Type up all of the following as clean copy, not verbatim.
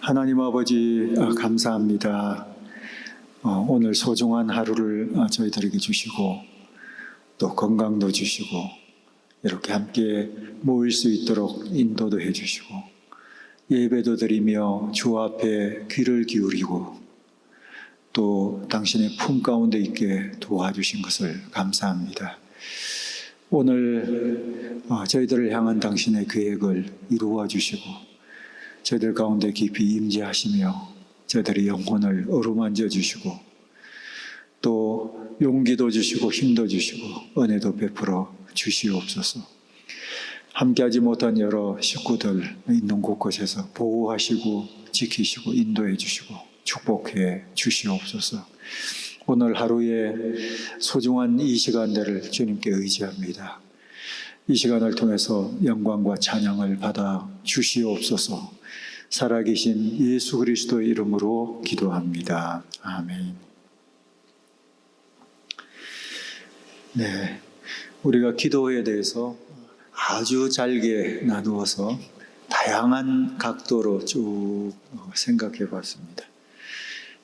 하나님 아버지 감사합니다. 오늘 소중한 하루를 저희들에게 주시고 또 건강도 주시고 이렇게 함께 모일 수 있도록 인도도 해주시고 예배도 드리며 주 앞에 귀를 기울이고 또 당신의 품 가운데 있게 도와주신 것을 감사합니다. 오늘 저희들을 향한 당신의 계획을 이루어 주시고 저희들 가운데 깊이 임재하시며 저희들의 영혼을 어루만져 주시고 또 용기도 주시고 힘도 주시고 은혜도 베풀어 주시옵소서. 함께하지 못한 여러 식구들 있는 곳곳에서 보호하시고 지키시고 인도해 주시고 축복해 주시옵소서. 오늘 하루의 소중한 이 시간들을 주님께 의지합니다. 이 시간을 통해서 영광과 찬양을 받아 주시옵소서. 살아계신 예수 그리스도의 이름으로 기도합니다. 아멘. 네, 우리가 기도에 대해서 아주 잘게 나누어서 다양한 각도로 쭉 생각해 봤습니다.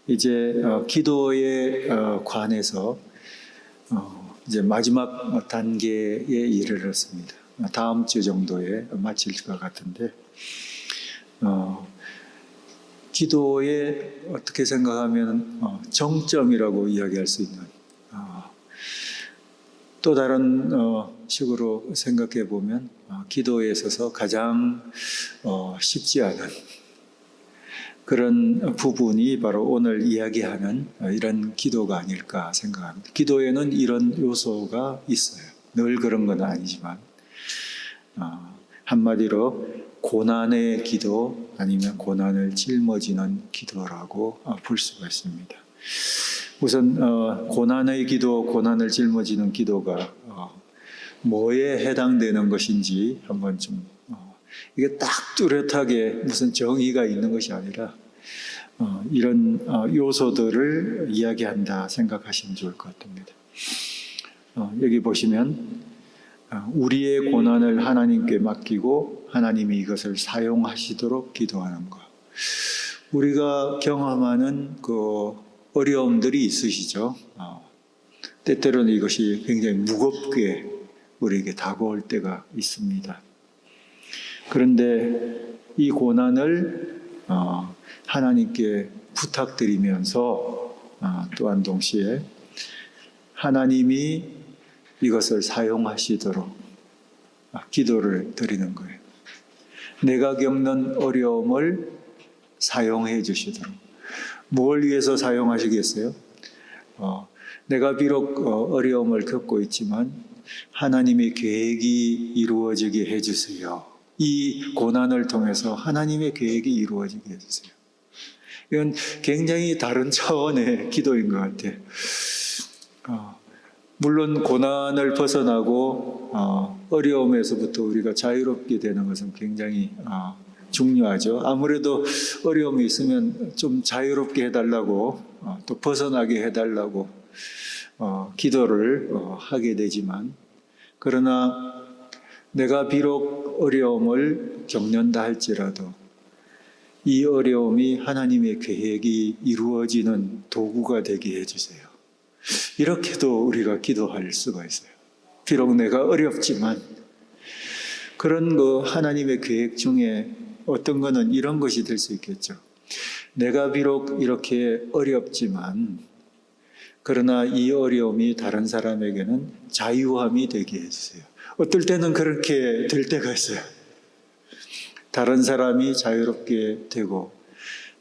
이제 기도에 관해서 이제 마지막 단계에 이르렀습니다. 다음 주 정도에 마칠 것 같은데 기도에 어떻게 생각하면 정점이라고 이야기할 수 있는 또 다른 식으로 생각해 보면 기도에 있어서 가장 쉽지 않은 그런 부분이 바로 오늘 이야기하는 이런 기도가 아닐까 생각합니다. 기도에는 이런 요소가 있어요. 늘 그런 건 아니지만 한마디로 고난의 기도 아니면 고난을 짊어지는 기도라고 볼 수가 있습니다. 우선 고난의 기도, 고난을 짊어지는 기도가 뭐에 해당되는 것인지 한번 좀 이게 딱 뚜렷하게 무슨 정의가 있는 것이 아니라 이런 요소들을 이야기한다 생각하시면 좋을 것 같습니다. 여기 보시면 우리의 고난을 하나님께 맡기고 하나님이 이것을 사용하시도록 기도하는 것. 우리가 경험하는 그 어려움들이 있으시죠. 때때로는 이것이 굉장히 무겁게 우리에게 다가올 때가 있습니다. 그런데 이 고난을 하나님께 부탁드리면서 또한 동시에 하나님이 이것을 사용하시도록 기도를 드리는 거예요. 내가 겪는 어려움을 사용해 주시도록. 뭘 위해서 사용하시겠어요? 내가 비록 어려움을 겪고 있지만 하나님의 계획이 이루어지게 해주세요. 이 고난을 통해서 하나님의 계획이 이루어지게 해주세요. 이건 굉장히 다른 차원의 기도인 것 같아요. 물론 고난을 벗어나고 어려움에서부터 우리가 자유롭게 되는 것은 굉장히 중요하죠. 아무래도 어려움이 있으면 좀 자유롭게 해달라고 또 벗어나게 해달라고 기도를 하게 되지만 그러나 내가 비록 어려움을 겪는다 할지라도 이 어려움이 하나님의 계획이 이루어지는 도구가 되게 해주세요. 이렇게도 우리가 기도할 수가 있어요. 비록 내가 어렵지만 그런 하나님의 계획 중에 어떤 거는 이런 것이 될 수 있겠죠. 내가 비록 이렇게 어렵지만 그러나 이 어려움이 다른 사람에게는 자유함이 되게 해주세요. 어떨 때는 그렇게 될 때가 있어요. 다른 사람이 자유롭게 되고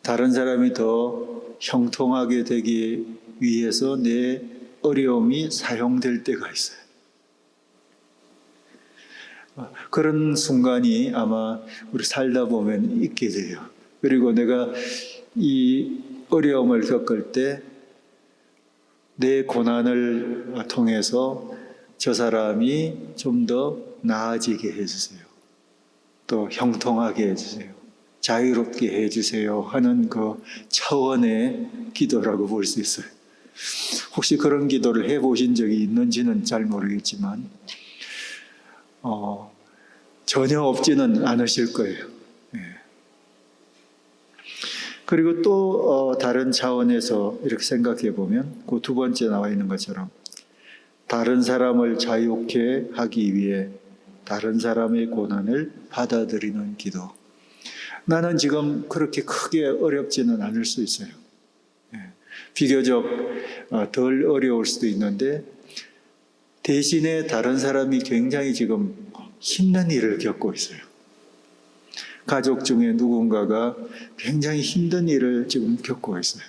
다른 사람이 더 형통하게 되기 위해서 내 어려움이 사용될 때가 있어요. 그런 순간이 아마 우리 살다 보면 있게 돼요. 그리고 내가 이 어려움을 겪을 때 내 고난을 통해서 저 사람이 좀 더 나아지게 해주세요. 또 형통하게 해주세요. 자유롭게 해주세요 하는 그 차원의 기도라고 볼 수 있어요. 혹시 그런 기도를 해보신 적이 있는지는 잘 모르겠지만 전혀 없지는 않으실 거예요. 그리고 또 다른 차원에서 이렇게 생각해 보면 그 두 번째 나와 있는 것처럼 다른 사람을 자유케 하기 위해 다른 사람의 고난을 받아들이는 기도. 나는 지금 그렇게 크게 어렵지는 않을 수 있어요. 비교적 덜 어려울 수도 있는데 대신에 다른 사람이 굉장히 지금 힘든 일을 겪고 있어요. 가족 중에 누군가가 굉장히 힘든 일을 지금 겪고 있어요.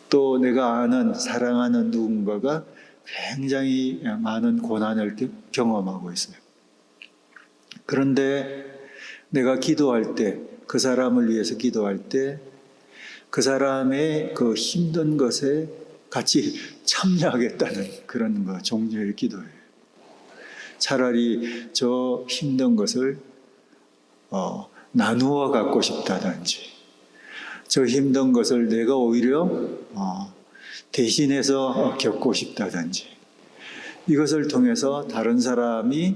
또 내가 아는, 사랑하는 누군가가 굉장히 많은 고난을 경험하고 있어요. 그런데 내가 기도할 때, 그 사람을 위해서 기도할 때, 그 사람의 그 힘든 것에 같이 참여하겠다는 그런 종류의 기도예요. 차라리 저 힘든 것을 나누어 갖고 싶다든지, 저 힘든 것을 내가 오히려 대신해서 겪고 싶다든지, 이것을 통해서 다른 사람이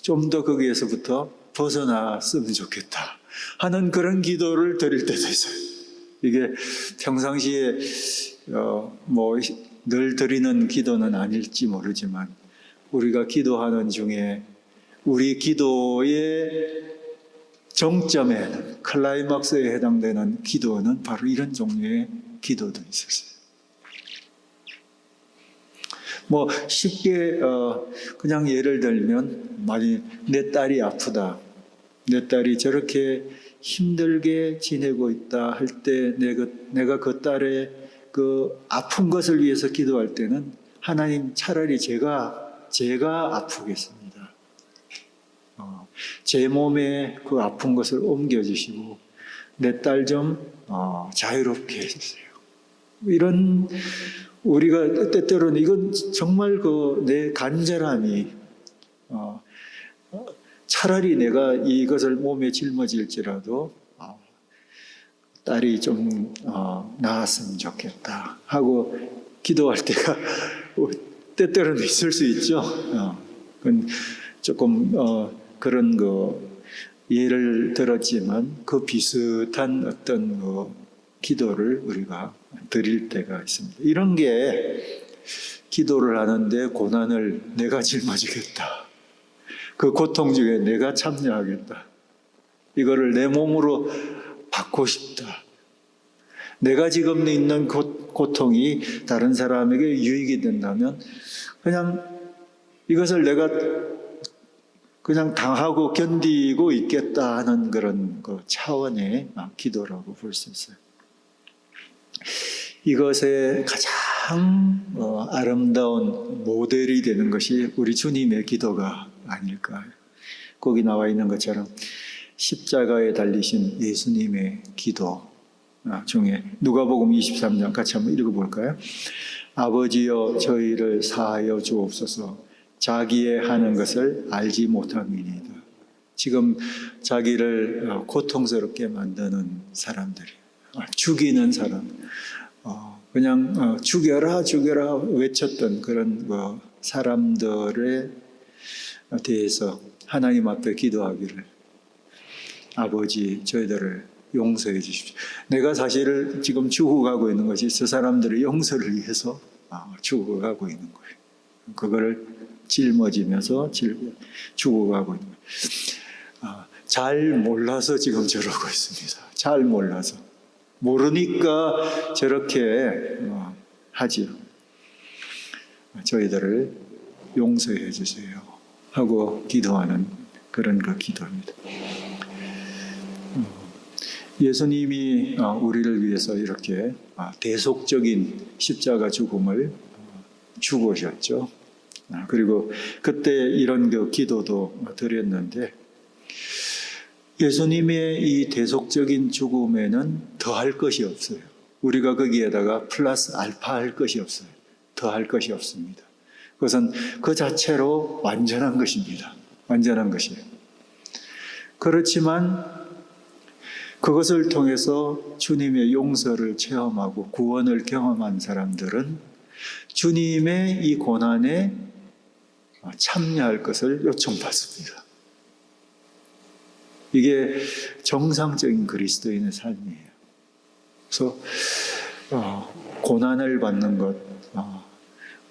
좀 더 거기에서부터 벗어났으면 좋겠다 하는 그런 기도를 드릴 때도 있어요. 이게 평상시에 늘 드리는 기도는 아닐지 모르지만 우리가 기도하는 중에 우리 기도의 정점에는, 클라이막스에 해당되는 기도는 바로 이런 종류의 기도도 있었어요. 쉽게 그냥 예를 들면 만약 내 딸이 아프다, 내 딸이 저렇게 힘들게 지내고 있다 할 때 내가 그 딸의 그 아픈 것을 위해서 기도할 때는 하나님 차라리 제가 아프겠습니다. 제 몸에 그 아픈 것을 옮겨주시고 내 딸 좀 자유롭게 해주세요. 이런 우리가 때때로는 이건 정말 내 간절함이 차라리 내가 이것을 몸에 짊어질지라도 딸이 좀 나았으면 좋겠다 하고 기도할 때가 때때로는 있을 수 있죠. 그건 조금 그런 예를 들었지만 그 비슷한 어떤 기도를 우리가 드릴 때가 있습니다. 이런 게 기도를 하는데 고난을 내가 짊어지겠다. 그 고통 중에 내가 참여하겠다. 이거를 내 몸으로 받고 싶다. 내가 지금 있는 고통이 다른 사람에게 유익이 된다면 그냥 이것을 내가 그냥 당하고 견디고 있겠다 하는 그런 차원의 기도라고 볼 수 있어요. 이것의 가장 아름다운 모델이 되는 것이 우리 주님의 기도가 아닐까. 거기 나와 있는 것처럼 십자가에 달리신 예수님의 기도 중에 누가복음 23장 같이 한번 읽어볼까요? 아버지여 저희를 사하여 주옵소서. 자기의 하는 것을 알지 못함이니이다. 지금 자기를 고통스럽게 만드는 사람들이, 죽이는 사람, 그냥 죽여라 외쳤던 그런 사람들에 대해서 하나님 앞에 기도하기를, 아버지 저희들을 용서해 주십시오. 내가 사실 지금 죽어가고 있는 것이 저 사람들의 용서를 위해서 죽어가고 있는 거예요. 그거를 짊어지면서 죽어가고 있는 거예요. 잘 몰라서 지금 저러고 있습니다. 잘 몰라서. 모르니까 저렇게 하지요. 저희들을 용서해 주세요 하고 기도하는 그런 기도입니다. 예수님이 우리를 위해서 이렇게 대속적인 십자가 죽음을 죽으셨죠. 그리고 그때 이런 기도도 드렸는데 예수님의 이 대속적인 죽음에는 더할 것이 없어요. 우리가 거기에다가 플러스 알파 할 것이 없어요. 더할 것이 없습니다. 그것은 그 자체로 완전한 것입니다. 완전한 것이에요. 그렇지만 그것을 통해서 주님의 용서를 체험하고 구원을 경험한 사람들은 주님의 이 고난에 참여할 것을 요청받습니다. 이게 정상적인 그리스도인의 삶이에요. 그래서 고난을 받는 것,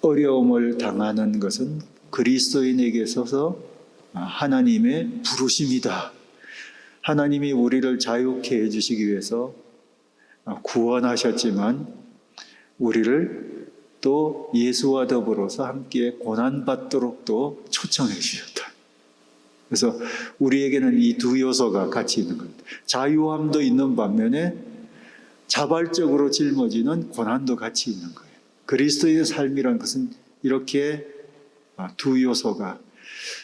어려움을 당하는 것은 그리스도인에게 있어서 하나님의 부르심이다. 하나님이 우리를 자유케 해주시기 위해서 구원하셨지만 우리를 또 예수와 더불어서 함께 고난받도록 또 초청해 주셨다. 그래서 우리에게는 이 두 요소가 같이 있는 겁니다. 자유함도 있는 반면에 자발적으로 짊어지는 고난도 같이 있는 거예요. 그리스도의 삶이란 것은 이렇게 두 요소가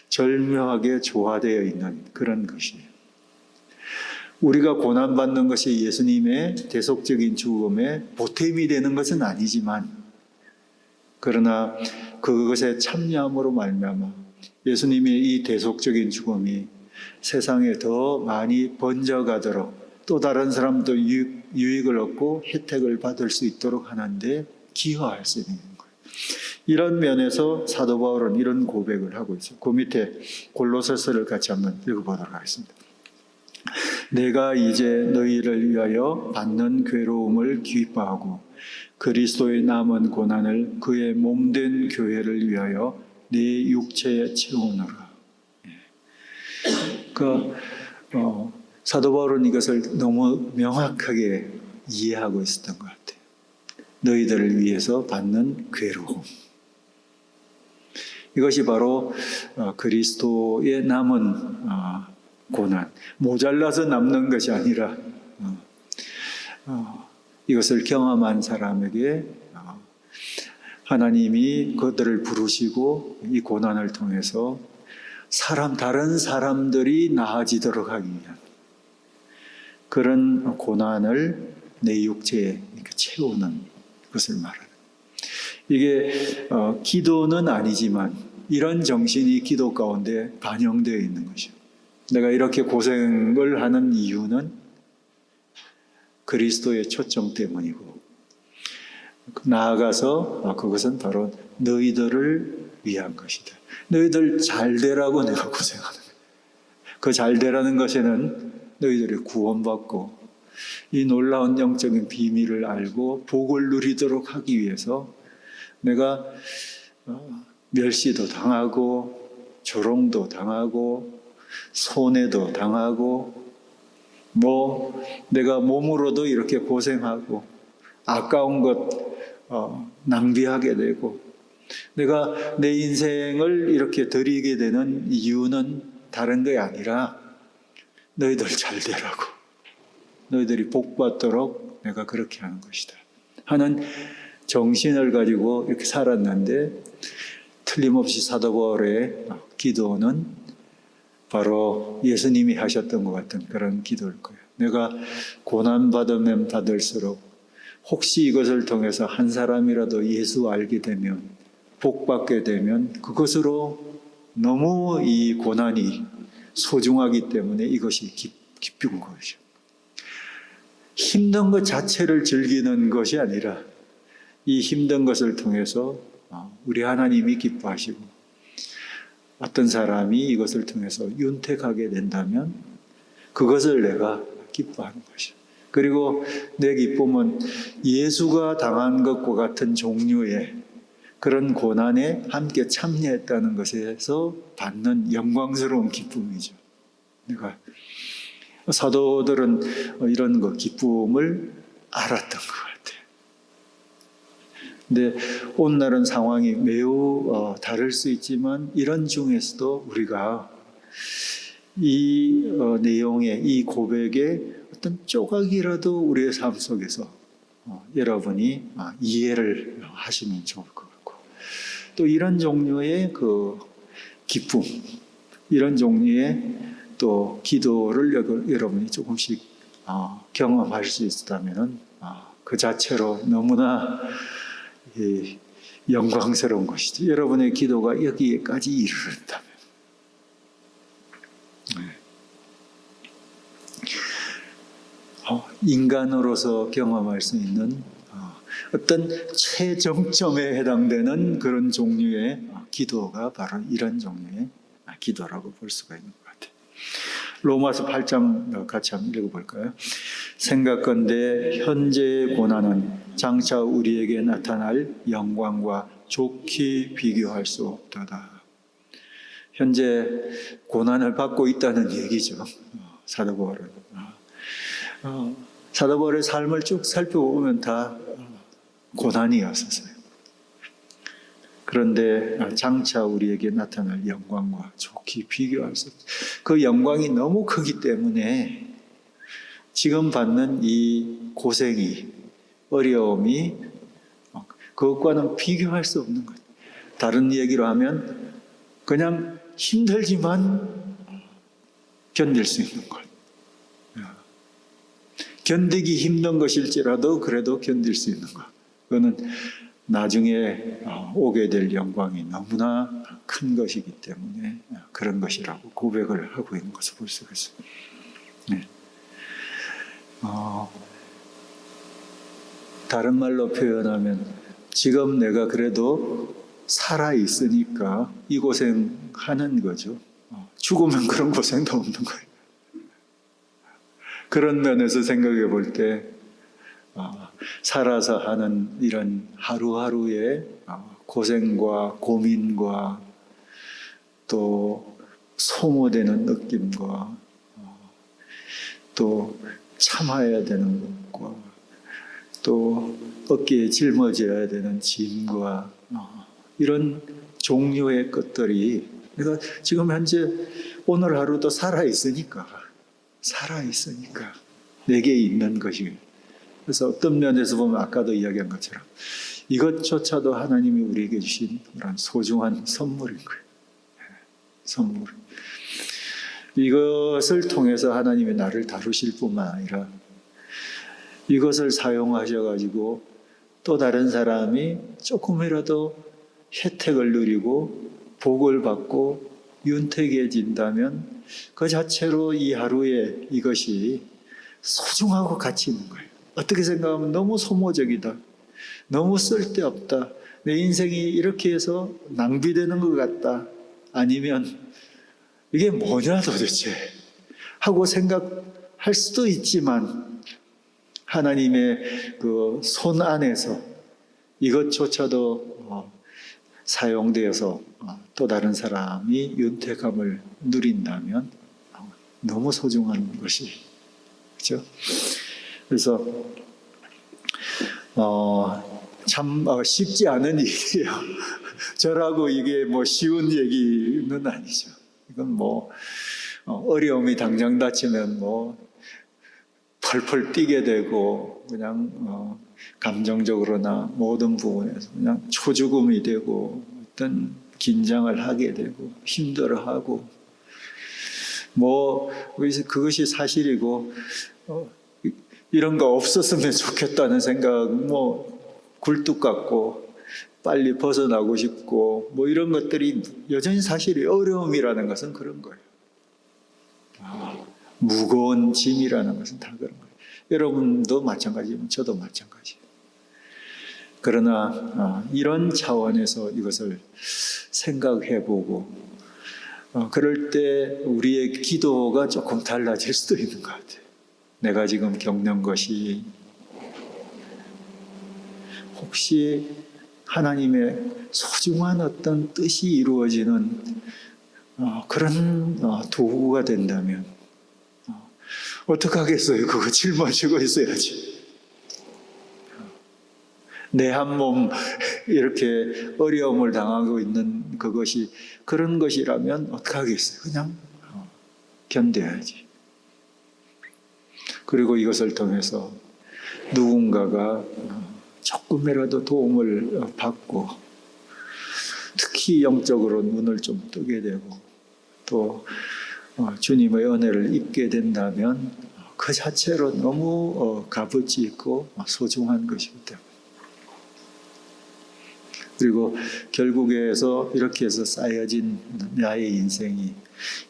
절묘하게 조화되어 있는 그런 것이에요. 우리가 고난받는 것이 예수님의 대속적인 죽음에 보탬이 되는 것은 아니지만, 그러나 그것에 참여함으로 말미암아 예수님의 이 대속적인 죽음이 세상에 더 많이 번져가도록 또 다른 사람도 유익을 얻고 혜택을 받을 수 있도록 하는데 기여할 수 있는 거예요. 이런 면에서 사도 바울은 이런 고백을 하고 있어요. 그 밑에 골로새서를 같이 한번 읽어보도록 하겠습니다. 내가 이제 너희를 위하여 받는 괴로움을 기뻐하고 그리스도의 남은 고난을 그의 몸된 교회를 위하여 내 육체에 채우노라. 사도 바울은 이것을 너무 명확하게 이해하고 있었던 것 같아요. 너희들을 위해서 받는 괴로움. 이것이 바로 그리스도의 남은 고난, 모자라서 남는 것이 아니라 이것을 경험한 사람에게 하나님이 그들을 부르시고 이 고난을 통해서 다른 사람들이 나아지도록 하기 위한 그런 고난을 내 육체에 채우는 것을 말하는. 이게 기도는 아니지만 이런 정신이 기도 가운데 반영되어 있는 것이죠. 내가 이렇게 고생을 하는 이유는 그리스도의 초청 때문이고, 나아가서 그것은 바로 너희들을 위한 것이다. 너희들 잘 되라고 내가 고생하는 거야. 그 잘 되라는 것에는 너희들이 구원받고 이 놀라운 영적인 비밀을 알고 복을 누리도록 하기 위해서 내가 멸시도 당하고 조롱도 당하고 손해도 당하고 내가 몸으로도 이렇게 고생하고 아까운 것 낭비하게 되고 내가 내 인생을 이렇게 드리게 되는 이유는 다른 게 아니라 너희들 잘 되라고, 너희들이 복 받도록 내가 그렇게 하는 것이다 하는 정신을 가지고 이렇게 살았는데, 틀림없이 사도 바울의 기도는 바로 예수님이 하셨던 것 같은 그런 기도일 거예요. 내가 고난받으면 받을수록 혹시 이것을 통해서 한 사람이라도 예수 알게 되면, 복 받게 되면 그것으로 너무 이 고난이 소중하기 때문에 이것이 기쁜 것이죠. 힘든 것 자체를 즐기는 것이 아니라 이 힘든 것을 통해서 우리 하나님이 기뻐하시고 어떤 사람이 이것을 통해서 윤택하게 된다면 그것을 내가 기뻐하는 것이죠. 그리고 내 기쁨은 예수가 당한 것과 같은 종류의 그런 고난에 함께 참여했다는 것에서 받는 영광스러운 기쁨이죠. 내가 사도들은 이런 기쁨을 알았던 것 같아요. 근데 오늘날은 상황이 매우 다를 수 있지만 이런 중에서도 우리가 이 내용의 이 고백의 어떤 조각이라도 우리의 삶 속에서 여러분이 이해를 하시면 좋을 것 같고, 또 이런 종류의 그 기쁨, 이런 종류의 또 기도를 여러분이 조금씩 경험할 수 있다면 그 자체로 너무나 영광스러운 것이죠. 여러분의 기도가 여기에까지 이르른다면. 인간으로서 경험할 수 있는 어떤 최정점에 해당되는 그런 종류의 기도가 바로 이런 종류의 기도라고 볼 수가 있는 것 같아요. 로마서 8장 같이 한번 읽어볼까요? 생각건대 현재의 고난은 장차 우리에게 나타날 영광과 좋게 비교할 수 없도다. 현재 고난을 받고 있다는 얘기죠. 사도 바울은. 사도 바울의 삶을 쭉 살펴보면 다 고난이었었어요. 그런데 장차 우리에게 나타날 영광과 좋게 비교할 수 없어요. 그 영광이 너무 크기 때문에 지금 받는 이 고생이, 어려움이 그것과는 비교할 수 없는 거예요. 다른 얘기로 하면 그냥 힘들지만 견딜 수 있는 것. 견디기 힘든 것일지라도 그래도 견딜 수 있는 것. 그거는 나중에 오게 될 영광이 너무나 큰 것이기 때문에 그런 것이라고 고백을 하고 있는 것을 볼 수가 있습니다. 네. 다른 말로 표현하면 지금 내가 그래도 살아있으니까 이 고생하는 거죠. 죽으면 그런 고생도 없는 거예요. 그런 면에서 생각해 볼 때 살아서 하는 이런 하루하루의 고생과 고민과 또 소모되는 느낌과 또 참아야 되는 것과 또 어깨에 짊어져야 되는 짐과 이런 종류의 것들이 내가 지금 현재 오늘 하루도 살아있으니까 내게 있는 것이. 그래서 어떤 면에서 보면 아까도 이야기한 것처럼 이것조차도 하나님이 우리에게 주신 그런 소중한 선물인 거예요. 선물. 이것을 통해서 하나님이 나를 다루실 뿐만 아니라 이것을 사용하셔가지고 또 다른 사람이 조금이라도 혜택을 누리고 복을 받고 윤택해진다면 그 자체로 이 하루에 이것이 소중하고 가치 있는 거예요. 어떻게 생각하면 너무 소모적이다. 너무 쓸데없다. 내 인생이 이렇게 해서 낭비되는 것 같다. 아니면 이게 뭐냐 도대체 하고 생각할 수도 있지만 하나님의 그 손 안에서 이것조차도 사용되어서 또 다른 사람이 윤택함을 누린다면 너무 소중한 것이, 그렇죠? 그래서 참 쉽지 않은 얘기예요. 저라고 이게 뭐 쉬운 얘기는 아니죠. 이건 뭐 어려움이 당장 닥치면 뭐 펄펄 뛰게 되고 그냥 감정적으로나 모든 부분에서 그냥 초죽음이 되고 어떤 긴장을 하게 되고 힘들어하고 뭐 그것이 사실이고 이런 거 없었으면 좋겠다는 생각 뭐 굴뚝 같고 빨리 벗어나고 싶고 뭐 이런 것들이 여전히 사실이 어려움이라는 것은 그런 거예요. 무거운 짐이라는 것은 다 그런 거예요. 여러분도 마찬가지지만 저도 마찬가지예요. 그러나 이런 차원에서 이것을 생각해보고 그럴 때 우리의 기도가 조금 달라질 수도 있는 것 같아요. 내가 지금 겪는 것이 혹시 하나님의 소중한 어떤 뜻이 이루어지는 그런 도구가 된다면 어떡하겠어요? 그거 짊어지고 있어야지. 내 한 몸 이렇게 어려움을 당하고 있는 그것이 그런 것이라면 어떡하겠어요? 그냥 견뎌야지. 그리고 이것을 통해서 누군가가 조금이라도 도움을 받고 특히 영적으로 눈을 좀 뜨게 되고 또 주님의 은혜를 입게 된다면 그 자체로 너무 값어치 있고 소중한 것이기 때문에 그리고 결국에서 이렇게 해서 쌓여진 나의 인생이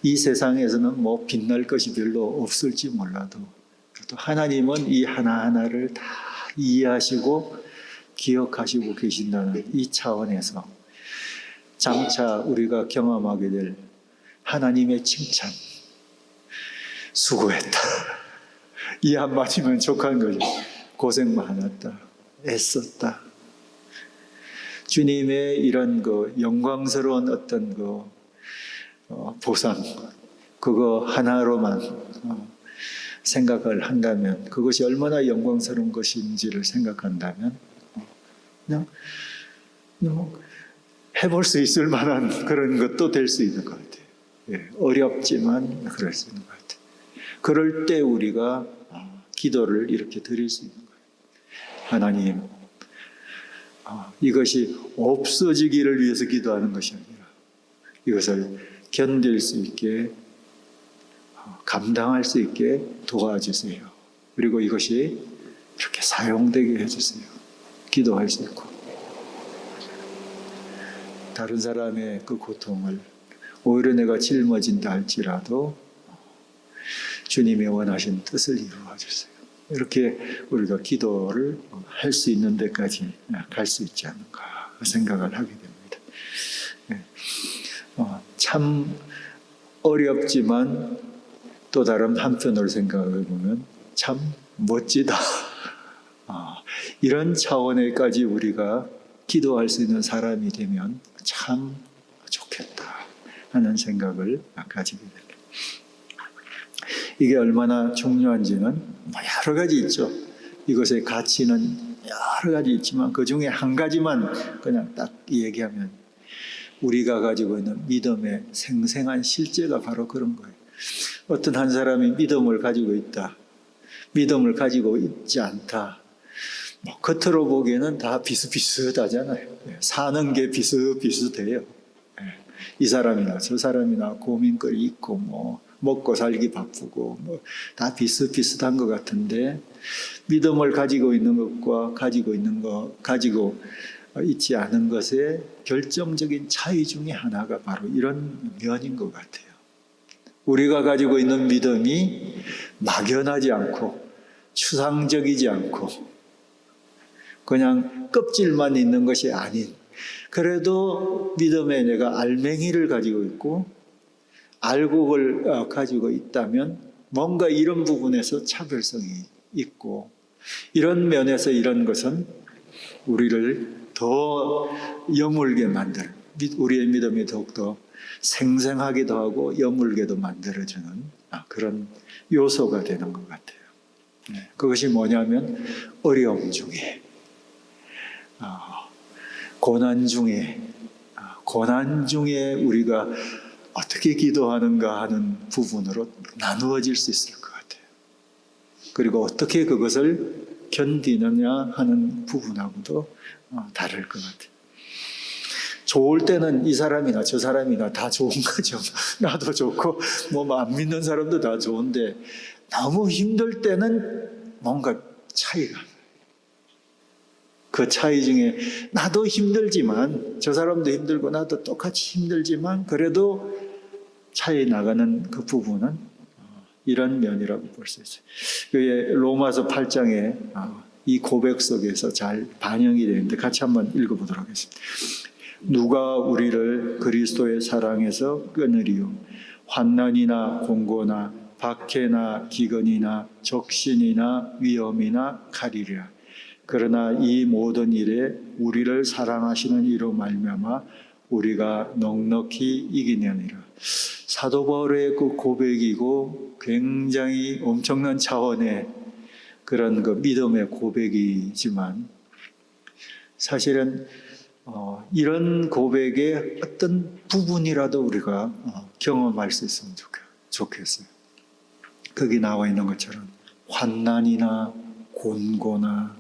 이 세상에서는 뭐 빛날 것이 별로 없을지 몰라도 또 하나님은 이 하나하나를 다 이해하시고 기억하시고 계신다는 이 차원에서 장차 우리가 경험하게 될 하나님의 칭찬, 수고했다. 이 한마디면 족한 거죠. 고생 많았다. 애썼다. 주님의 이런 그 영광스러운 어떤 그 보상, 그거 하나로만 생각을 한다면, 그것이 얼마나 영광스러운 것인지를 생각한다면 그냥 해볼 수 있을 만한 그런 것도 될 수 있는 것 같아요. 예, 어렵지만 그럴 수 있는 것 같아요. 그럴 때 우리가 기도를 이렇게 드릴 수 있는 거예요. 하나님, 이것이 없어지기를 위해서 기도하는 것이 아니라 이것을 견딜 수 있게, 감당할 수 있게 도와주세요. 그리고 이것이 이렇게 사용되게 해주세요. 기도할 수 있고, 다른 사람의 그 고통을 오히려 내가 짊어진다 할지라도 주님이 원하신 뜻을 이루어 주세요. 이렇게 우리가 기도를 할 수 있는 데까지 갈 수 있지 않는가 생각을 하게 됩니다. 참 어렵지만 또 다른 한편으로 생각해 보면 참 멋지다. 이런 차원에까지 우리가 기도할 수 있는 사람이 되면 참 좋겠다 하는 생각을 가지게 됩니다. 이게 얼마나 중요한지는 여러 가지 있죠. 이것의 가치는 여러 가지 있지만 그 중에 한 가지만 그냥 딱 얘기하면 우리가 가지고 있는 믿음의 생생한 실제가 바로 그런 거예요. 어떤 한 사람이 믿음을 가지고 있다, 믿음을 가지고 있지 않다, 겉으로 보기에는 다 비슷비슷하잖아요. 사는 게 비슷비슷해요. 이 사람이나 저 사람이나 고민거리 있고 먹고 살기 바쁘고 다 비슷비슷한 것 같은데, 믿음을 가지고 있는 것과 가지고 있지 않은 것의 결정적인 차이 중에 하나가 바로 이런 면인 것 같아요. 우리가 가지고 있는 믿음이 막연하지 않고 추상적이지 않고 그냥 껍질만 있는 것이 아닌, 그래도 믿음에 내가 알맹이를 가지고 있고 알곡을 가지고 있다면 뭔가 이런 부분에서 차별성이 있고, 이런 면에서 이런 것은 우리를 더 여물게 만들, 우리의 믿음이 더욱더 생생하기도 하고 여물게도 만들어주는 그런 요소가 되는 것 같아요. 그것이 뭐냐면 어려움 중에, 고난 중에 우리가 어떻게 기도하는가 하는 부분으로 나누어질 수 있을 것 같아요. 그리고 어떻게 그것을 견디느냐 하는 부분하고도 다를 것 같아요. 좋을 때는 이 사람이나 저 사람이나 다 좋은 거죠. 나도 좋고 안 믿는 사람도 다 좋은데, 너무 힘들 때는 뭔가 차이가, 그 차이 중에 나도 힘들지만 저 사람도 힘들고 나도 똑같이 힘들지만 그래도 차이 나가는 그 부분은 이런 면이라고 볼 수 있어요. 로마서 8장에 이 고백 속에서 잘 반영이 되는데 같이 한번 읽어보도록 하겠습니다. 누가 우리를 그리스도의 사랑에서 끊으리요? 환난이나 공고나 박해나 기근이나 적신이나 위험이나 칼이랴. 그러나 이 모든 일에 우리를 사랑하시는 이로 말미암아 우리가 넉넉히 이기느니라. 사도 바울의 그 고백이고 굉장히 엄청난 차원의 그런 그 믿음의 고백이지만, 사실은 이런 고백의 어떤 부분이라도 우리가 경험할 수 있으면 좋겠어요. 거기 나와 있는 것처럼 환난이나 곤고나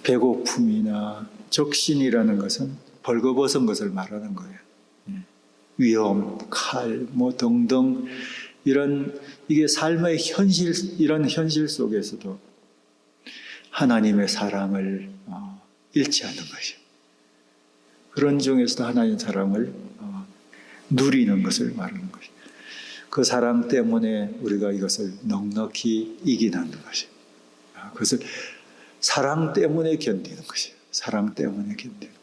배고픔이나 적신이라는 것은 벌거벗은 것을 말하는 거예요. 위험, 칼, 등등 이게 삶의 현실, 이런 현실 속에서도 하나님의 사랑을 잃지 않는 것이요. 그런 중에서도 하나님의 사랑을 누리는 것을 말하는 것이요. 그 사랑 때문에 우리가 이것을 넉넉히 이기는 것이요. 그것을 사랑 때문에 견디는 것이요. 사랑 때문에 견디는.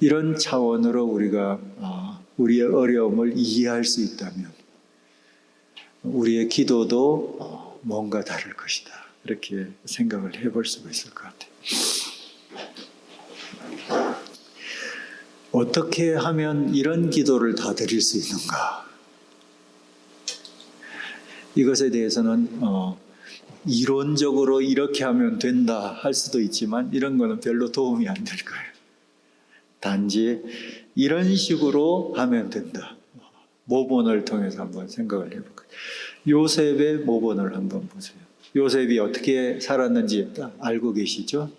이런 차원으로 우리가 우리의 어려움을 이해할 수 있다면 우리의 기도도 뭔가 다를 것이다. 이렇게 생각을 해볼 수가 있을 것 같아요. 어떻게 하면 이런 기도를 다 드릴 수 있는가? 이것에 대해서는 이론적으로 이렇게 하면 된다 할 수도 있지만 이런 거는 별로 도움이 안 될 거예요. 단지 이런 식으로 하면 된다. 모본을 통해서 한번 생각을 해볼까요? 요셉의 모본을 한번 보세요. 요셉이 어떻게 살았는지 알고 계시죠?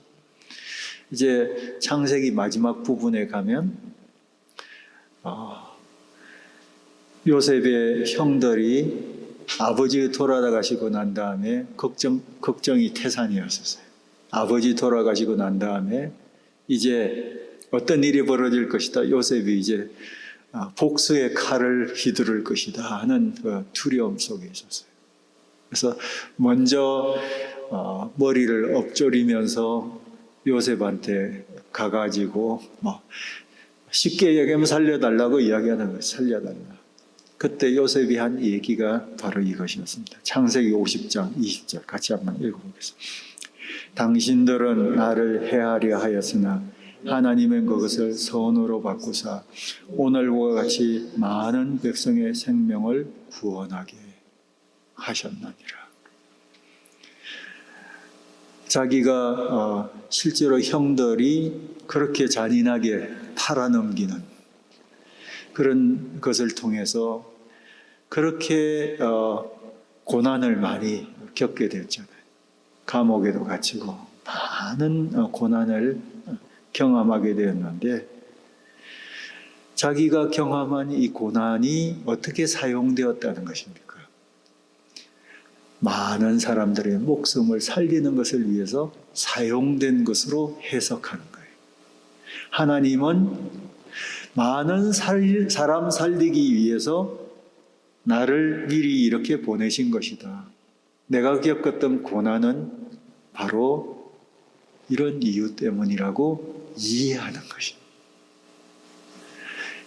이제 창세기 마지막 부분에 가면 요셉의 형들이 아버지 돌아가시고 난 다음에 걱정이 태산이었었어요. 아버지 돌아가시고 난 다음에 이제 어떤 일이 벌어질 것이다. 요셉이 이제 복수의 칼을 휘두를 것이다 하는 그 두려움 속에 있었어요. 그래서 먼저 머리를 엎조리면서 요셉한테 가가지고 쉽게 얘기하면 살려달라고 이야기하는 거예요. 살려달라. 그때 요셉이 한 얘기가 바로 이것이었습니다. 창세기 50장 20절 같이 한번 읽어보겠습니다. 당신들은 나를 해하려 하였으나 하나님은 그것을 선으로 바꾸사 오늘과 같이 많은 백성의 생명을 구원하게 하셨느니라. 자기가 실제로 형들이 그렇게 잔인하게 팔아넘기는 그런 것을 통해서 그렇게 고난을 많이 겪게 되었잖아요. 감옥에도 갇히고 많은 고난을 경험하게 되었는데 자기가 경험한 이 고난이 어떻게 사용되었다는 것입니까? 많은 사람들의 목숨을 살리는 것을 위해서 사용된 것으로 해석하는 거예요. 하나님은 많은 사람 살리기 위해서 나를 미리 이렇게 보내신 것이다. 내가 겪었던 고난은 바로 이런 이유 때문이라고 이해하는 것입니다.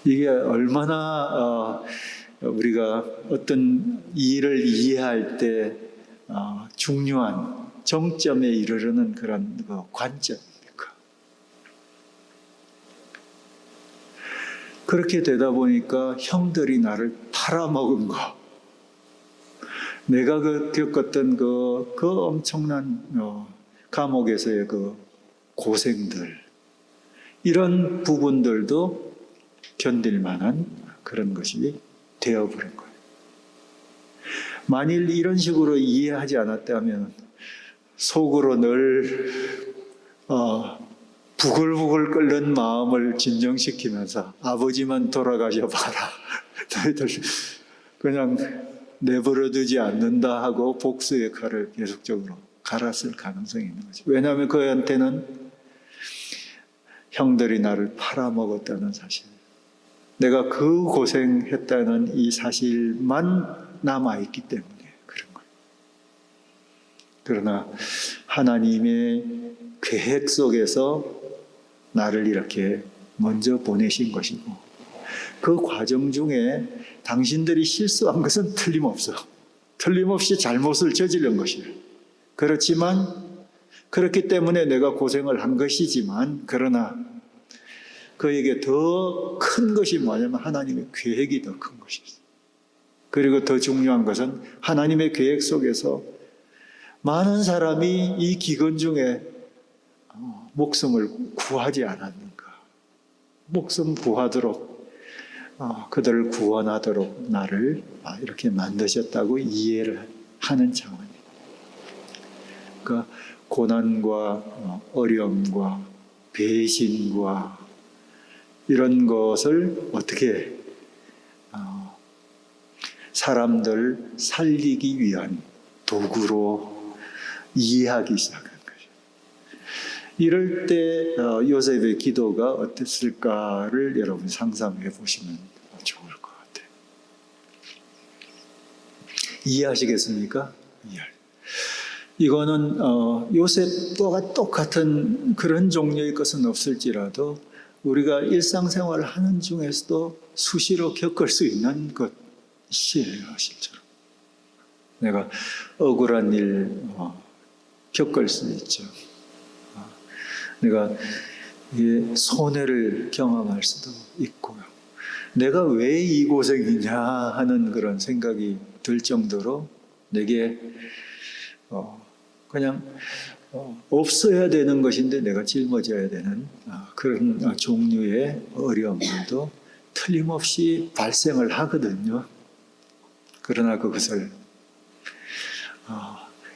이게 얼마나 우리가 어떤 일을 이해할 때 중요한 정점에 이르르는 그런 관점입니까? 그렇게 되다 보니까 형들이 나를 팔아먹은 거, 내가 겪었던 그 엄청난 감옥에서의 그 고생들, 이런 부분들도 견딜 만한 그런 것이 되어버린 거예요. 만일 이런 식으로 이해하지 않았다면 속으로 늘 부글부글 끓는 마음을 진정시키면서 아버지만 돌아가셔 봐라. 너희들 그냥 내버려두지 않는다 하고 복수의 칼을 계속적으로 갈았을 가능성이 있는 거죠. 왜냐하면 그한테는 형들이 나를 팔아먹었다는 사실, 내가 그 고생했다는 이 사실만 남아있기 때문에 그런 거예요. 그러나 하나님의 계획 속에서 나를 이렇게 먼저 보내신 것이고 그 과정 중에 당신들이 실수한 것은 틀림없이 잘못을 저지른 것이에요. 그렇지만 그렇기 때문에 내가 고생을 한 것이지만 그러나 그에게 더 큰 것이 뭐냐면 하나님의 계획이 더 큰 것이었어요. 그리고 더 중요한 것은 하나님의 계획 속에서 많은 사람이 이 기근 중에 목숨을 구하지 않았는가. 목숨 구하도록 그들을 구원하도록 나를 이렇게 만드셨다고 이해를 하는 차원입니다. 그러니까 고난과 어려움과 배신과 이런 것을 어떻게 사람들 살리기 위한 도구로 이해하기 시작한 거죠. 이럴 때 요셉의 기도가 어땠을까를 여러분 상상해 보시면 좋을 것 같아요. 이해하시겠습니까? 이거는 요셉과 똑같은 그런 종류의 것은 없을지라도 우리가 일상생활을 하는 중에서도 수시로 겪을 수 있는 것이에요, 실제로. 내가 억울한 일 겪을 수 있죠. 내가 이게 손해를 경험할 수도 있고요. 내가 왜 이 고생이냐 하는 그런 생각이 들 정도로 내게 그냥 없어야 되는 것인데 내가 짊어져야 되는 그런 종류의 어려움들도 틀림없이 발생을 하거든요. 그러나 그것을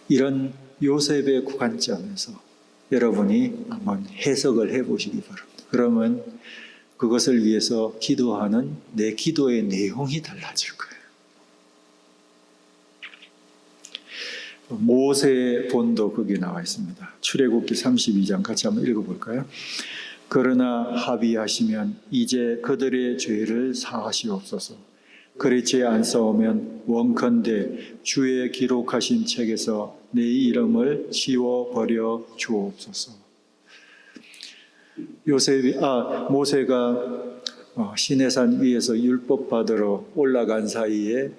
이런 요셉의 관점에서 여러분이 한번 해석을 해보시기 바랍니다. 그러면 그것을 위해서 기도하는 내 기도의 내용이 달라질 거예요. 모세의 본도 거기 나와 있습니다. 출애굽기 32장 같이 한번 읽어볼까요? 그러나 합의하시면 이제 그들의 죄를 사하시옵소서. 그렇지 않사오면 원컨대 주의 기록하신 책에서 내 이름을 지워버려 주옵소서. 모세가 시내산 위에서 율법 받으러 올라간 사이에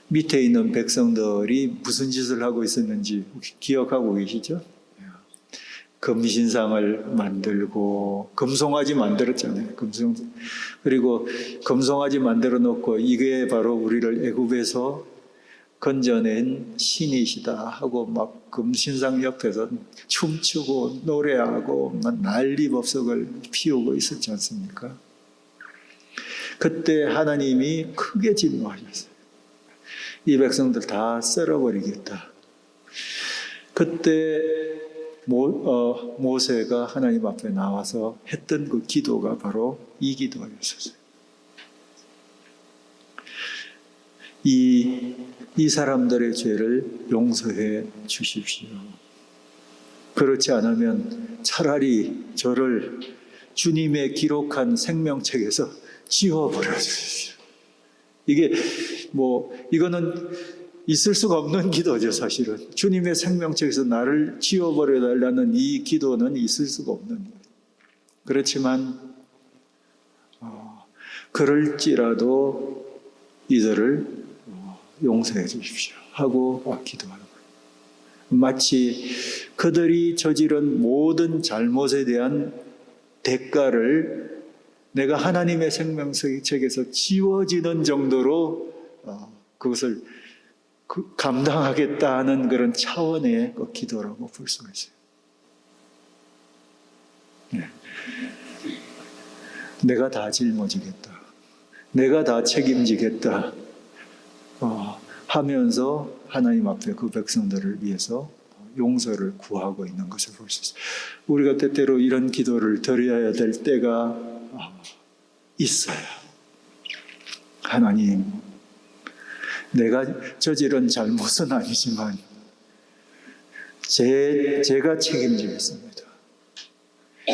밑에 있는 백성들이 무슨 짓을 하고 있었는지 기억하고 계시죠? 금신상을 만들고 금송아지 만들었잖아요. 그리고 금송아지 만들어 놓고 이게 바로 우리를 애굽에서 건져낸 신이시다 하고 막 금신상 옆에서 춤추고 노래하고 막 난리법석을 피우고 있었지 않습니까? 그때 하나님이 크게 진노하셨어요. 이 백성들 다 썰어버리겠다. 그때 모세가 하나님 앞에 나와서 했던 그 기도가 바로 이 기도였었어요. 이 사람들의 죄를 용서해 주십시오. 그렇지 않으면 차라리 저를 주님의 기록한 생명책에서 지워버려 주십시오. 이거는 있을 수가 없는 기도죠, 사실은. 주님의 생명책에서 나를 지워버려 달라는 이 기도는 있을 수가 없는 거예요. 그렇지만 그럴지라도 이들을 용서해 주십시오 하고 기도하는 거예요. 마치 그들이 저지른 모든 잘못에 대한 대가를 내가 하나님의 생명책에서 지워지는 정도로 그것을 감당하겠다는 그런 차원의 기도라고 볼 수가 있어요. 네. 내가 다 짊어지겠다. 내가 다 책임지겠다. 하면서 하나님 앞에 그 백성들을 위해서 용서를 구하고 있는 것을 볼 수 있어요. 우리가 때때로 이런 기도를 드려야 될 때가 있어요. 하나님, 내가 저지른 잘못은 아니지만 제가 책임지겠습니다.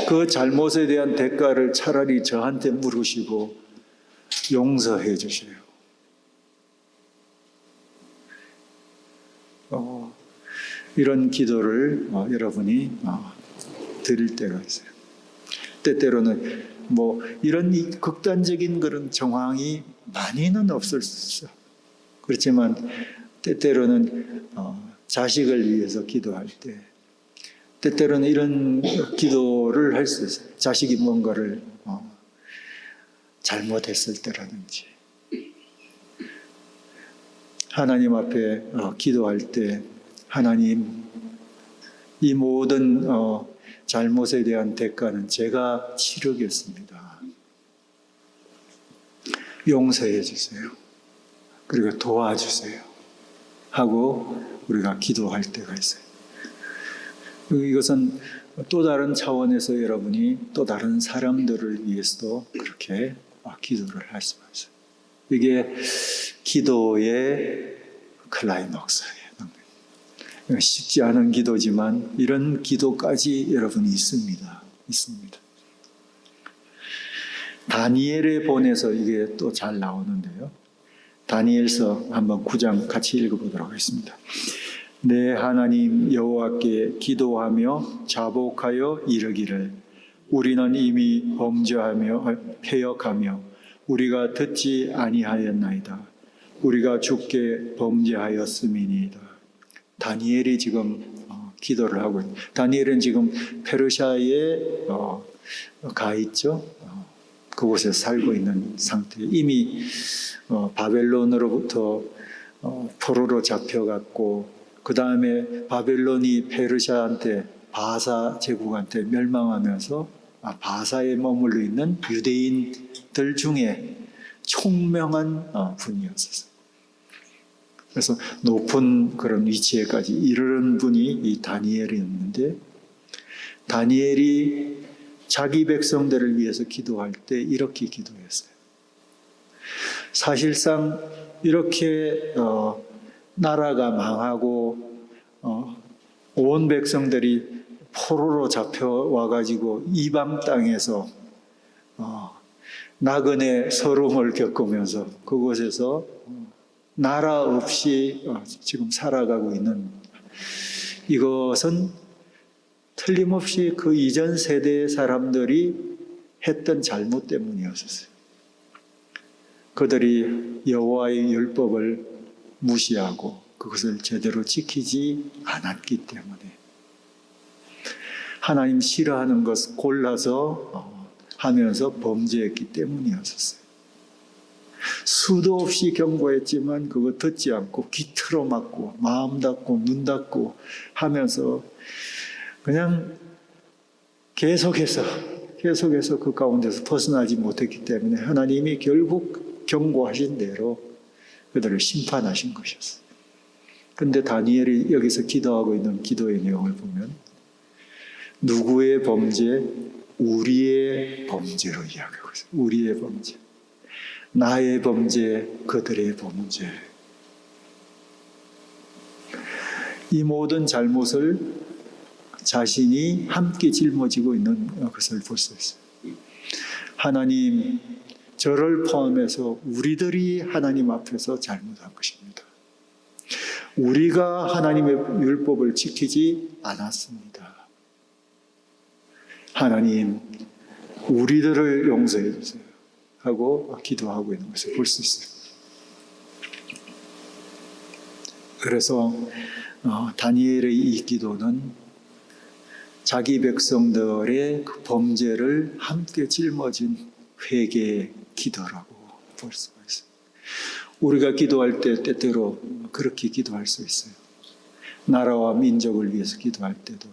그 잘못에 대한 대가를 차라리 저한테 물으시고 용서해 주세요. 이런 기도를 여러분이 드릴 때가 있어요. 때때로는 이런 극단적인 그런 정황이 많이는 없을 수 있어요. 그렇지만 때때로는 자식을 위해서 기도할 때, 때때로는 이런 기도를 할 수 있어요. 자식이 뭔가를 잘못했을 때라든지, 하나님 앞에 기도할 때 하나님, 이 모든 잘못에 대한 대가는 제가 치르겠습니다. 용서해 주세요. 그리고 도와주세요. 하고 우리가 기도할 때가 있어요. 이것은 또 다른 차원에서 여러분이 또 다른 사람들을 위해서도 그렇게 기도를 할 수가 있어요. 이게 기도의 클라이막스예요. 쉽지 않은 기도지만 이런 기도까지 여러분이 있습니다. 다니엘에 본에서 이게 또 잘 나오는데요. 다니엘서 한번 9장 같이 읽어보도록 하겠습니다. 내 하나님 여호와께 기도하며 자복하여 이르기를 우리는 이미 범죄하며 패역하며 우리가 듣지 아니하였나이다. 우리가 주께 범죄하였음이니이다. 다니엘이 지금 기도를 하고 있는. 다니엘은 지금 페르시아에 가 있죠. 그곳에 살고 있는 상태. 이미 바벨론으로부터 포로로 잡혀갔고, 그 다음에 바벨론이 페르시아한테, 바사 제국한테 멸망하면서 바사에 머물러 있는 유대인들 중에 총명한 분이었어요. 그래서 높은 그런 위치에까지 이르는 분이 이 다니엘이었는데, 다니엘이 자기 백성들을 위해서 기도할 때 이렇게 기도했어요. 사실상 이렇게 나라가 망하고 온 백성들이 포로로 잡혀와가지고 이방 땅에서 나그네 서름을 겪으면서 그곳에서 나라 없이 지금 살아가고 있는, 이것은 틀림없이 그 이전 세대의 사람들이 했던 잘못 때문이었어요. 그들이 여호와의 율법을 무시하고 그것을 제대로 지키지 않았기 때문에, 하나님 싫어하는 것을 골라서 하면서 범죄했기 때문이었어요. 수도 없이 경고했지만 그거 듣지 않고 귀 틀어막고 마음 닫고 눈 닫고 하면서 그냥 계속해서 그 가운데서 벗어나지 못했기 때문에 하나님이 결국 경고하신 대로 그들을 심판하신 것이었어요. 그런데 다니엘이 여기서 기도하고 있는 기도의 내용을 보면 누구의 범죄? 우리의 범죄로 이야기하고 있어요. 우리의 범죄. 나의 범죄, 그들의 범죄. 이 모든 잘못을 자신이 함께 짊어지고 있는 것을 볼 수 있어요. 하나님, 저를 포함해서 우리들이 하나님 앞에서 잘못한 것입니다. 우리가 하나님의 율법을 지키지 않았습니다. 하나님, 우리들을 용서해 주세요 하고 기도하고 있는 것을 볼 수 있어요. 그래서 다니엘의 이 기도는 자기 백성들의 그 범죄를 함께 짊어진 회개의 기도라고 볼 수가 있어요. 우리가 기도할 때 때때로 그렇게 기도할 수 있어요. 나라와 민족을 위해서 기도할 때도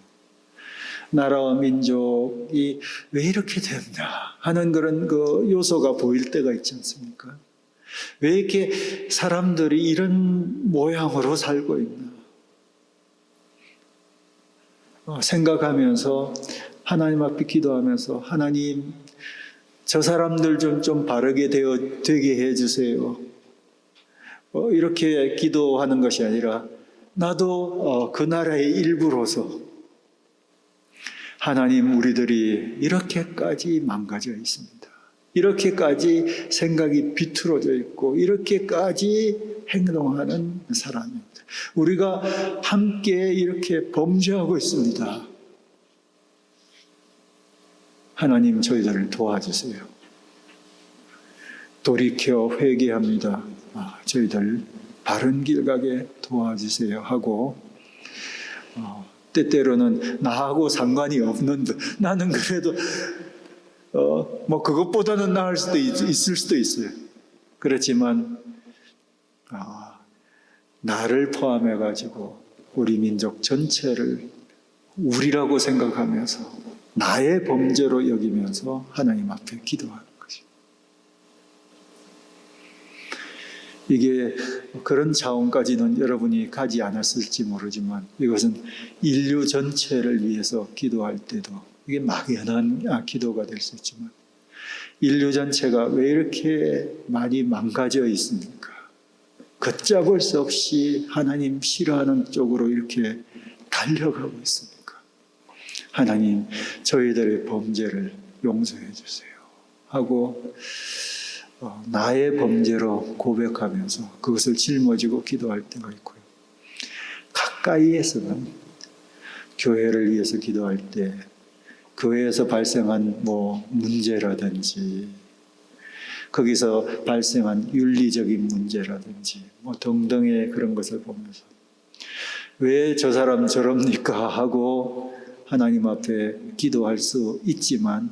나라와 민족이 왜 이렇게 됐나 하는 그런 그 요소가 보일 때가 있지 않습니까? 왜 이렇게 사람들이 이런 모양으로 살고 있나 생각하면서 하나님 앞에 기도하면서, 하나님, 저 사람들 좀 바르게 되게 해주세요. 이렇게 기도하는 것이 아니라 나도 그 나라의 일부로서, 하나님, 우리들이 이렇게까지 망가져 있습니다. 이렇게까지 생각이 비틀어져 있고 이렇게까지 행동하는 사람입니다. 우리가 함께 이렇게 범죄하고 있습니다. 하나님, 저희들을 도와주세요. 돌이켜 회개합니다. 저희들 바른 길 가게 도와주세요 하고, 때때로는 나하고 상관이 없는 듯, 나는 그래도 그것보다는 나을 수도 있을 수도 있어요. 그렇지만 나를 포함해 가지고 우리 민족 전체를 우리라고 생각하면서 나의 범죄로 여기면서 하나님 앞에 기도하는 것이, 이게 그런 차원까지는 여러분이 가지 않았을지 모르지만 이것은 인류 전체를 위해서 기도할 때도 이게 막연한 기도가 될 수 있지만, 인류 전체가 왜 이렇게 많이 망가져 있습니까? 걷잡을 수 없이 하나님 싫어하는 쪽으로 이렇게 달려가고 있습니까? 하나님, 저희들의 범죄를 용서해 주세요 하고 나의 범죄로 고백하면서 그것을 짊어지고 기도할 때가 있고요. 가까이에서는 교회를 위해서 기도할 때 교회에서 발생한 문제라든지 거기서 발생한 윤리적인 문제라든지 뭐 등등의 그런 것을 보면서 왜 저 사람 저럽니까 하고 하나님 앞에 기도할 수 있지만,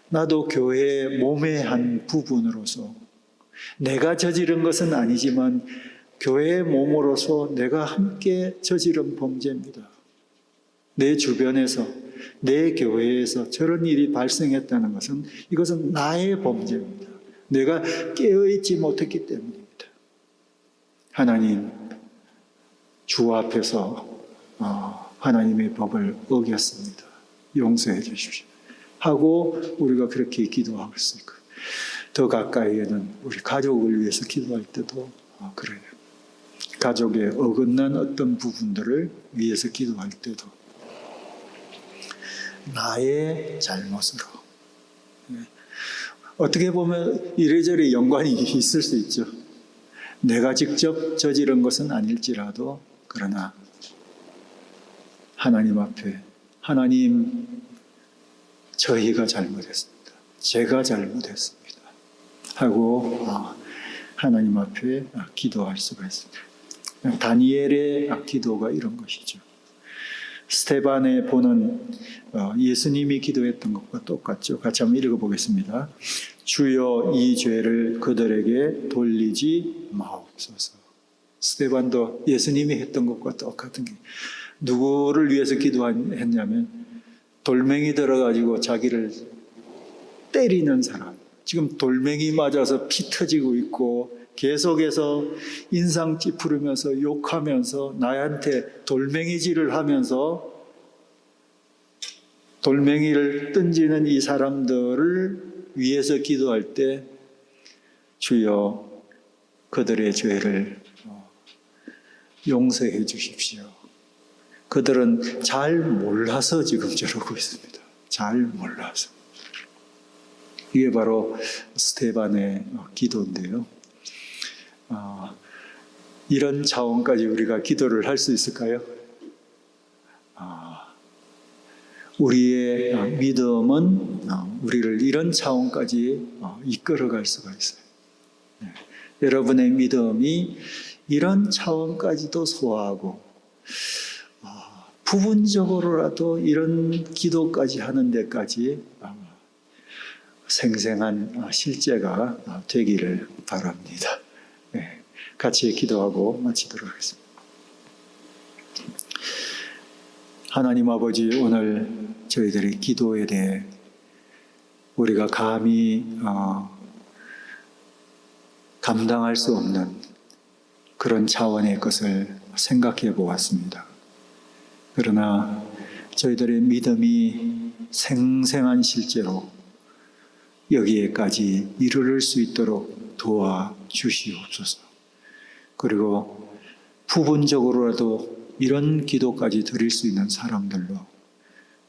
나도 교회의 몸의 한 부분으로서 내가 저지른 것은 아니지만 교회의 몸으로서 내가 함께 저지른 범죄입니다. 내 주변에서, 내 교회에서 저런 일이 발생했다는 것은, 이것은 나의 범죄입니다. 내가 깨어있지 못했기 때문입니다. 하나님, 주 앞에서 하나님의 법을 어겼습니다. 용서해 주십시오 하고 우리가 그렇게 기도하고 있을 거예요. 더 가까이에는 우리 가족을 위해서 기도할 때도 그래요. 가족에 어긋난 어떤 부분들을 위해서 기도할 때도 나의 잘못으로, 어떻게 보면 이래저래 연관이 있을 수 있죠. 내가 직접 저지른 것은 아닐지라도, 그러나 하나님 앞에, 하나님, 저희가 잘못했습니다. 제가 잘못했습니다 하고 하나님 앞에 기도할 수가 있습니다. 다니엘의 기도가 이런 것이죠. 스데반의 본은 예수님이 기도했던 것과 똑같죠. 같이 한번 읽어보겠습니다. 주여, 이 죄를 그들에게 돌리지 마옵소서. 스데반도 예수님이 했던 것과 똑같은 게, 누구를 위해서 기도했냐면 돌멩이 들어가지고 자기를 때리는 사람, 지금 돌멩이 맞아서 피 터지고 있고 계속해서 인상 찌푸르면서 욕하면서 나한테 돌멩이질을 하면서 돌멩이를 던지는 이 사람들을 위해서 기도할 때, 주여, 그들의 죄를 용서해 주십시오. 그들은 잘 몰라서 지금 저러고 있습니다. 잘 몰라서. 이게 바로 스데반의 기도인데요. 이런 차원까지 우리가 기도를 할 수 있을까요? 우리의 믿음은 우리를 이런 차원까지 이끌어갈 수가 있어요. 여러분의 믿음이 이런 차원까지도 소화하고 부분적으로라도 이런 기도까지 하는 데까지 생생한 실제가 되기를 바랍니다. 같이 기도하고 마치도록 하겠습니다. 하나님 아버지, 오늘 저희들의 기도에 대해 우리가 감히 감당할 수 없는 그런 차원의 것을 생각해 보았습니다. 그러나 저희들의 믿음이 생생한 실제로 여기에까지 이르를 수 있도록 도와주시옵소서. 그리고 부분적으로라도 이런 기도까지 드릴 수 있는 사람들로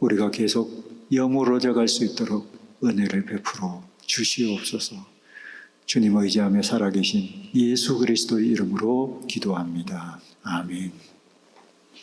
우리가 계속 여물어져 갈 수 있도록 은혜를 베풀어 주시옵소서. 주님 의지하며 살아계신 예수 그리스도의 이름으로 기도합니다. 아멘.